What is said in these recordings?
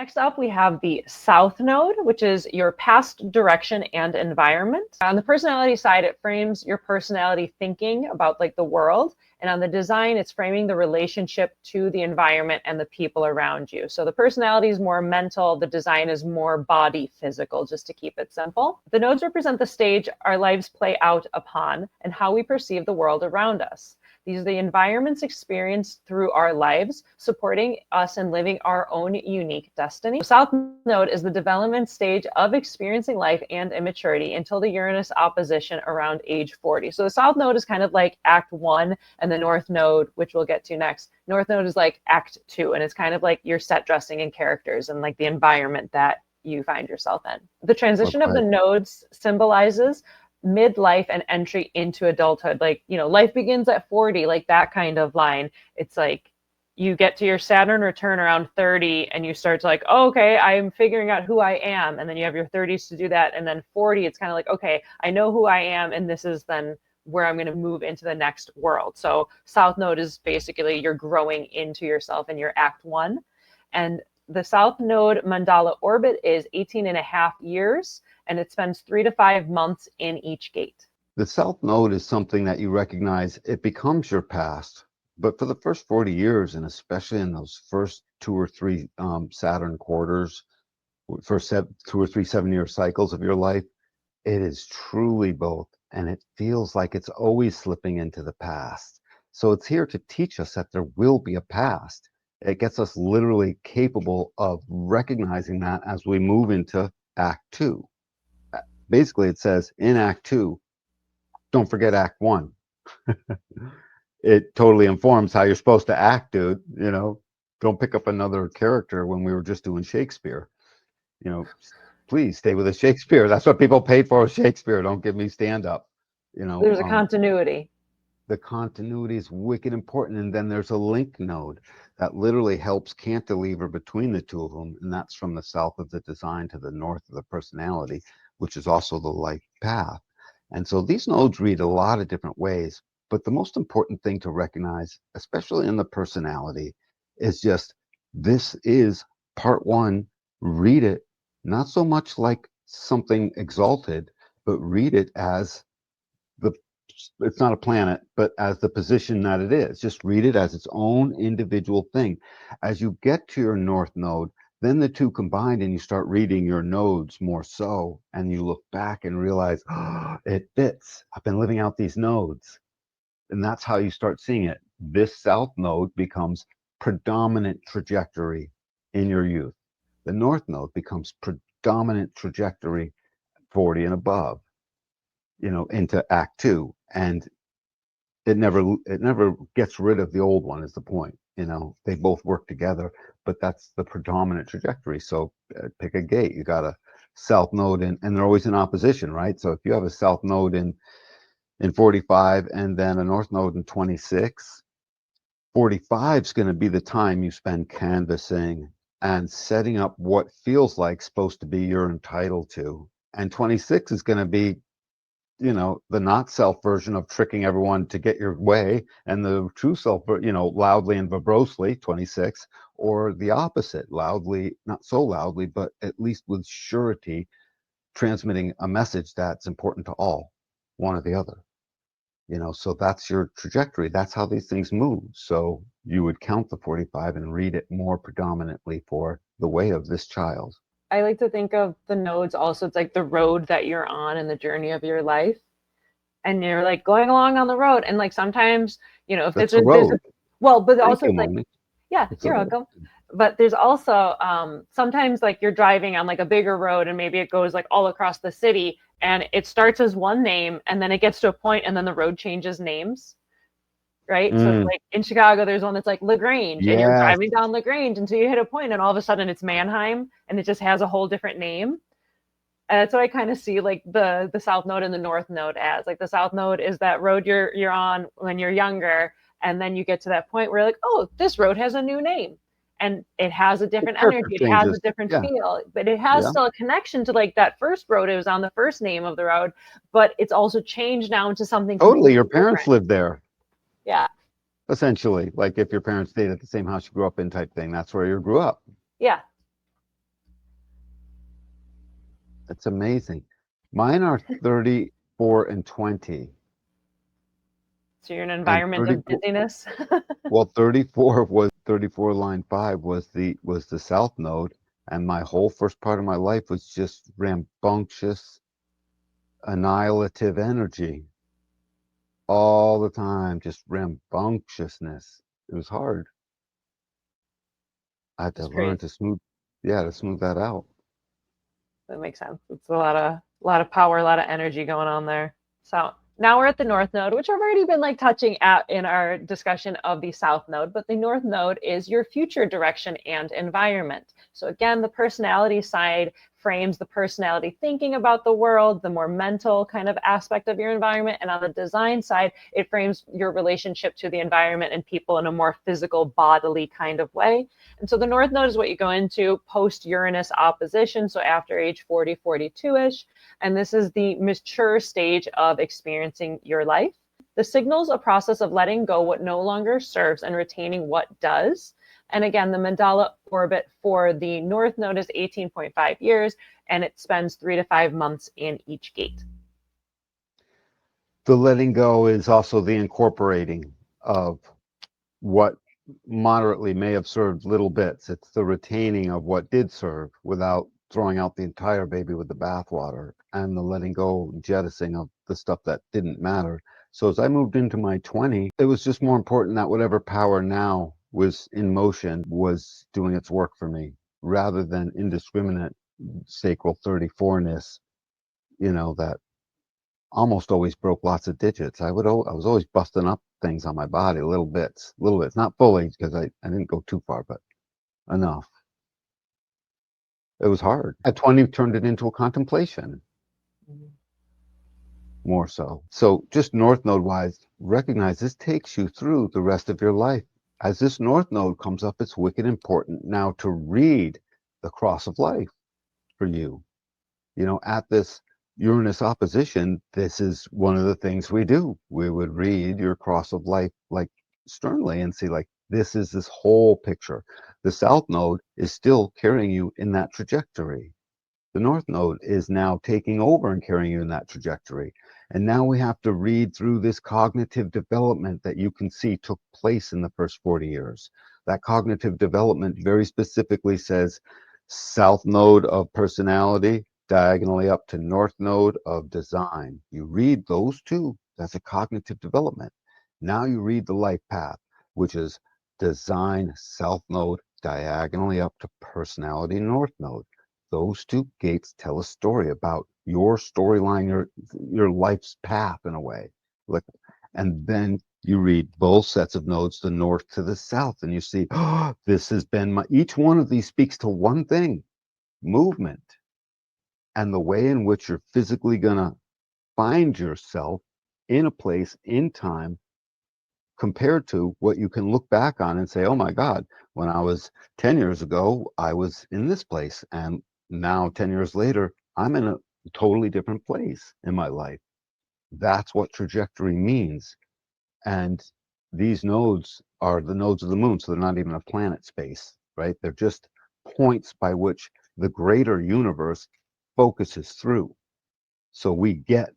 Next up, we have the South Node, which is your past, direction, and environment. On the personality side, it frames your personality thinking about like the world. And on the design, it's framing the relationship to the environment and the people around you. So the personality is more mental, the design is more body physical, just to keep it simple. The nodes represent the stage our lives play out upon and how we perceive the world around us. These are the environments experienced through our lives, supporting us in living our own unique destiny. The South Node is the development stage of experiencing life and immaturity until the Uranus opposition around age 40. So the South Node is kind of like Act 1, and the North Node, which we'll get to next, North Node is like Act 2, and it's kind of like your set dressing and characters and like the environment that you find yourself in. The transition of the nodes symbolizes midlife and entry into adulthood. Like, you know, life begins at 40, like that kind of line. It's like you get to your Saturn return around 30 and you start to like, oh, okay, I'm figuring out who I am. And then you have your 30s to do that. And then 40, it's kind of like, okay, I know who I am. And this is then where I'm going to move into the next world. So South Node is basically you're growing into yourself in your Act 1. And the South Node mandala orbit is 18 and a half years, and it spends 3 to 5 months in each gate. The South Node is something that you recognize, it becomes your past. But for the first 40 years, and especially in those first 2 or 3 Saturn quarters, first 2 or 3 7-year cycles of your life, it is truly both. And it feels like it's always slipping into the past. So it's here to teach us that there will be a past. It gets us literally capable of recognizing that as we move into Act 2. Basically, it says in Act 2, don't forget Act 1. It totally informs how you're supposed to act, dude. You know, don't pick up another character when we were just doing Shakespeare. You know, please stay with the Shakespeare. That's what people paid for, Shakespeare. Don't give me stand-up. You know, there's a continuity. The continuity is wicked important. And then there's a link node that literally helps cantilever between the two of them. And that's from the south of the design to the north of the personality, which is also the life path. And so these nodes read a lot of different ways. But the most important thing to recognize, especially in the personality, is just this is part 1. Read it, not so much like something exalted, but read it as it's not a planet, but as the position that it is. Just read it as its own individual thing. As you get to your North Node, then the two combine and you start reading your nodes more so, and you look back and realize, oh, it fits. I've been living out these nodes. And that's how you start seeing it. This South Node becomes predominant trajectory in your youth. The North Node becomes predominant trajectory 40 and above, you know, into Act 2. And it never gets rid of the old one is the point. You know, they both work together, but that's the predominant trajectory. So pick a gate. You got a South Node and they're always in opposition, right? So if you have a South Node in 45 and then a North Node in 26, 45 is going to be the time you spend canvassing and setting up what feels like supposed to be you're entitled to. And 26 is going to be, you know, the not self version of tricking everyone to get your way, and the true self, you know, loudly and verbousely, 26, or the opposite, loudly, not so loudly, but at least with surety, transmitting a message that's important to all, one or the other. You know, so that's your trajectory. That's how these things move. So you would count the 45 and read it more predominantly for the way of this child. I like to think of the nodes also, it's like the road that you're on in the journey of your life. And you're like going along on the road. And like sometimes, you know, if there's a well, but also it's like, yeah, you're welcome. But there's also sometimes like you're driving on like a bigger road and maybe it goes like all across the city and it starts as one name and then it gets to a point and then the road changes names. Right. So it's like in Chicago, there's one that's like LaGrange and you're driving down LaGrange until you hit a point and all of a sudden it's Mannheim and it just has a whole different name. And that's what I kind of see like the South Node and the North Node as. Like the South Node is that road you're on when you're younger. And then you get to that point where you're like, oh, this road has a new name. And it has a different energy. It has a different feel. But it has still a connection to like that first road. It was on the first name of the road. But it's also changed now into something totally. Your parents lived there. Yeah. Essentially, like if your parents stayed at the same house you grew up in type thing, that's where you grew up. Yeah. It's amazing. Mine are 34 and 20. So you're in an And environment of 34, busyness. well, 34 line 5 was the south node, and my whole first part of my life was just rambunctious, annihilative energy all the time, just rambunctiousness. It was hard. I had to It's learn crazy. to smooth that out. That makes sense. It's a lot of power, a lot of energy going on there. So now we're at the North Node, which I've already been like touching at in our discussion of the South Node, but the North Node is your future direction and environment. So again, the personality side frames the personality thinking about the world, the more mental kind of aspect of your environment. And on the design side, it frames your relationship to the environment and people in a more physical, bodily kind of way. And so the North Node is what you go into post Uranus opposition, so after age 40, 42-ish. And this is the mature stage of experiencing your life. The signals a process of letting go what no longer serves and retaining what does. And again, the mandala orbit for the North Node is 18.5 years, and it spends 3 to 5 months in each gate. The letting go is also the incorporating of what moderately may have served little bits. It's the retaining of what did serve without throwing out the entire baby with the bathwater, and the letting go, jettisoning of the stuff that didn't matter. So as I moved into my 20, it was just more important that whatever power now was in motion was doing its work for me, rather than indiscriminate sacral 34ness, that almost always broke lots of digits. I was always busting up things on my body, little bits, not fully, because I didn't go too far, but enough. It was hard. At 20, turned it into a contemplation, more so. So just North Node wise, recognize this takes you through the rest of your life. As this North Node comes up, it's wicked important now to read the cross of life for you. At this Uranus opposition, this is one of the things we do. We would read your cross of life like sternly and see, like, this whole picture. The South Node is still carrying you in that trajectory. The North Node is now taking over and carrying you in that trajectory. And now we have to read through this cognitive development that you can see took place in the first 40 years. That cognitive development very specifically says South Node of personality, diagonally up to North Node of design. You read those two, that's a cognitive development. Now you read the life path, which is design South Node, diagonally up to personality North Node. Those two gates tell a story about your storyline, your life's path in a way. And then you read both sets of nodes, the north to the south, and you see, oh, this has been each one of these speaks to one thing: movement, and the way in which you're physically gonna find yourself in a place in time, compared to what you can look back on and say, oh my God, when I was 10 years ago, I was in this place. And now 10 years later, I'm in a totally different place in my life. That's what trajectory means. And these nodes are the nodes of the moon. So they're not even a planet space, right? They're just points by which the greater universe focuses through. So we get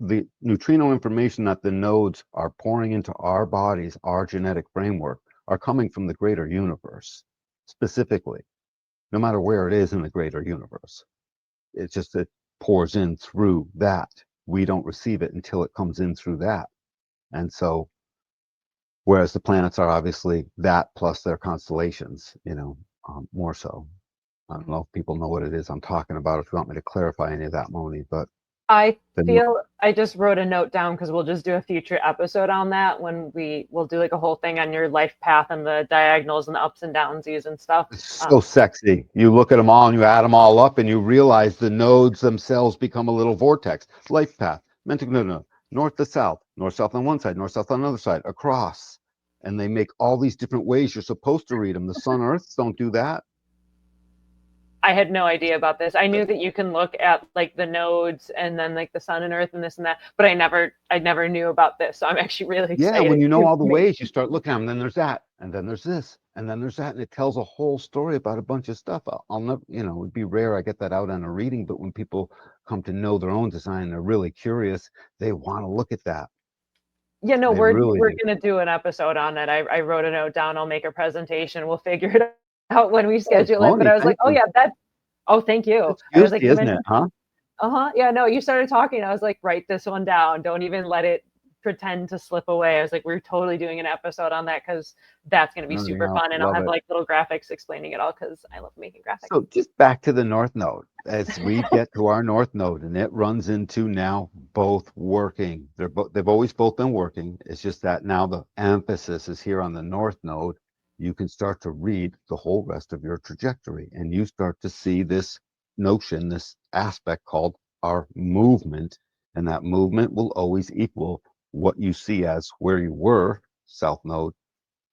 the neutrino information that the nodes are pouring into our bodies, our genetic framework, are coming from the greater universe, specifically, no matter where it is in the greater universe. It's just it pours in through that. We don't receive it until it comes in through that. And so, whereas the planets are obviously that plus their constellations, more so. I don't know if people know what it is I'm talking about, if you want me to clarify any of that, Moni, but I feel I just wrote a note down because we'll just do a future episode on that when we'll do like a whole thing on your life path and the diagonals and the ups and downsies and stuff. it's so sexy. You look at them all and you add them all up and you realize the nodes themselves become a little vortex. Life path, no, north to south, north south on one side, north south on another side, across, and they make all these different ways you're supposed to read them. The sun, earths don't do that. I had no idea about this. I knew that you can look at like the nodes and then like the sun and earth and this and that, but I never knew about this. So I'm actually really Yeah, when excited. you know all the ways, you start looking at them, then there's that, and then there's this, and then there's that, and it tells a whole story about a bunch of stuff. I'll never, it'd be rare I get that out on a reading, but when people come to know their own design, they're really curious, they want to look at that. Yeah, no, They we're really we're do. gonna do an episode on it. I wrote a note down. I'll make a presentation. We'll figure it out when we Oh, schedule it. But Moni, I was like, thank oh you. yeah, that. Oh, thank you. It's I was like, juicy, you isn't it, mentioned. huh? Uh-huh. Yeah, no, you started talking. I was like, write this one down. Don't even let it pretend to slip away. I was like, we're totally doing an episode on that because that's going to be Oh, super yeah, fun. And I'll love have it. like little graphics explaining it all because I love making graphics. So just back to the North Node. As we get to our North Node, and it runs into now both working. They've always both been working. It's just that now the emphasis is here on the North Node. You can start to read the whole rest of your trajectory, and you start to see this notion, this aspect called our movement, and that movement will always equal what you see as where you were, South Node,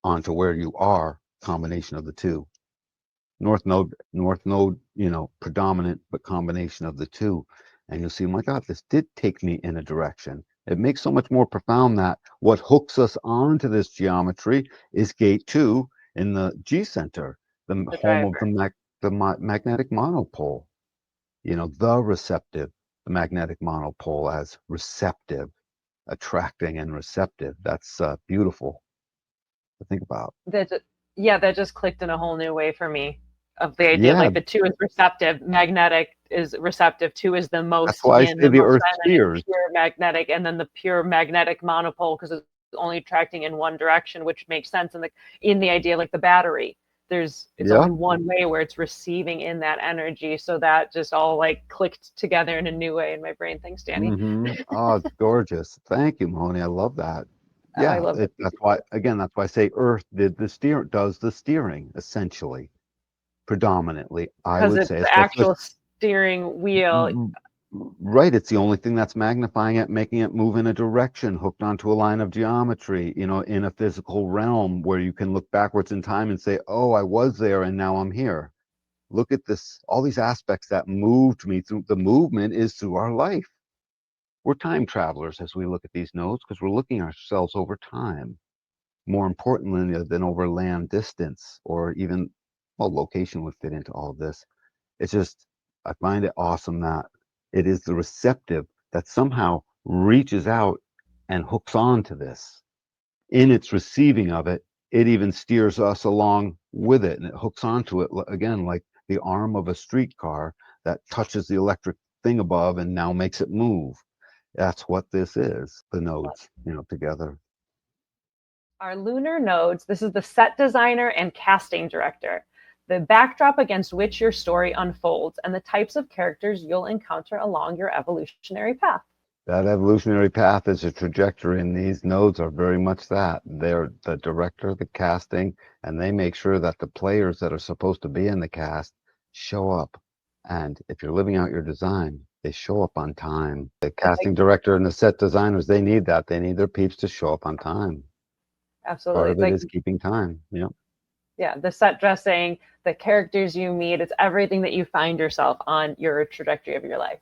onto where you are, combination of the two. North Node, predominant, but combination of the two. And you'll see, my God, this did take me in a direction. It makes so much more profound that what hooks us onto this geometry is gate 2 in the G center, the The home of driver. the magnetic monopole. The receptive, the magnetic monopole as receptive, attracting and receptive. That's beautiful to think about. That yeah, that just clicked in a whole new way for me of the idea of Yeah, like the two is receptive, magnetic is receptive, two is the that's most why I yin, say the the most Earth feminine, steers. pure magnetic, and then the pure magnetic monopole because it's only attracting in one direction, which makes sense in the idea like the battery. It's Yeah. only one way where it's receiving in that energy. So that just all like clicked together in a new way in my brain. Thanks, Danny. Oh, it's gorgeous. Thank you, Moni. I love that. Oh, I Yeah, love it that's why I say Earth does the steering essentially, predominantly. I because would it's say, the especially actual steering wheel. right. It's the only thing that's magnifying it, making it move in a direction, hooked onto a line of geometry, in a physical realm where you can look backwards in time and say, "Oh, I was there and now I'm here." Look at this, all these aspects that moved me through. The movement is through our life. We're time travelers as we look at these nodes because we're looking at ourselves over time, more importantly than over land distance or even, well, location would fit into all of this. It's just, I find it awesome that it is the receptive that somehow reaches out and hooks on to this. In its receiving of it, it even steers us along with it and it hooks onto it again, like the arm of a streetcar that touches the electric thing above and now makes it move. That's what this is, the nodes, together. Our lunar nodes, this is the set designer and casting director, the backdrop against which your story unfolds, and the types of characters you'll encounter along your evolutionary path. That evolutionary path is a trajectory, and these nodes are very much that. They're the director, the casting, and they make sure that the players that are supposed to be in the cast show up. And if you're living out your design, they show up on time. The casting director and the set designers, they need that. They need their peeps to show up on time. Part Absolutely. of it is keeping time. Yeah. Yeah, the set dressing, the characters you meet, it's everything that you find yourself on your trajectory of your life.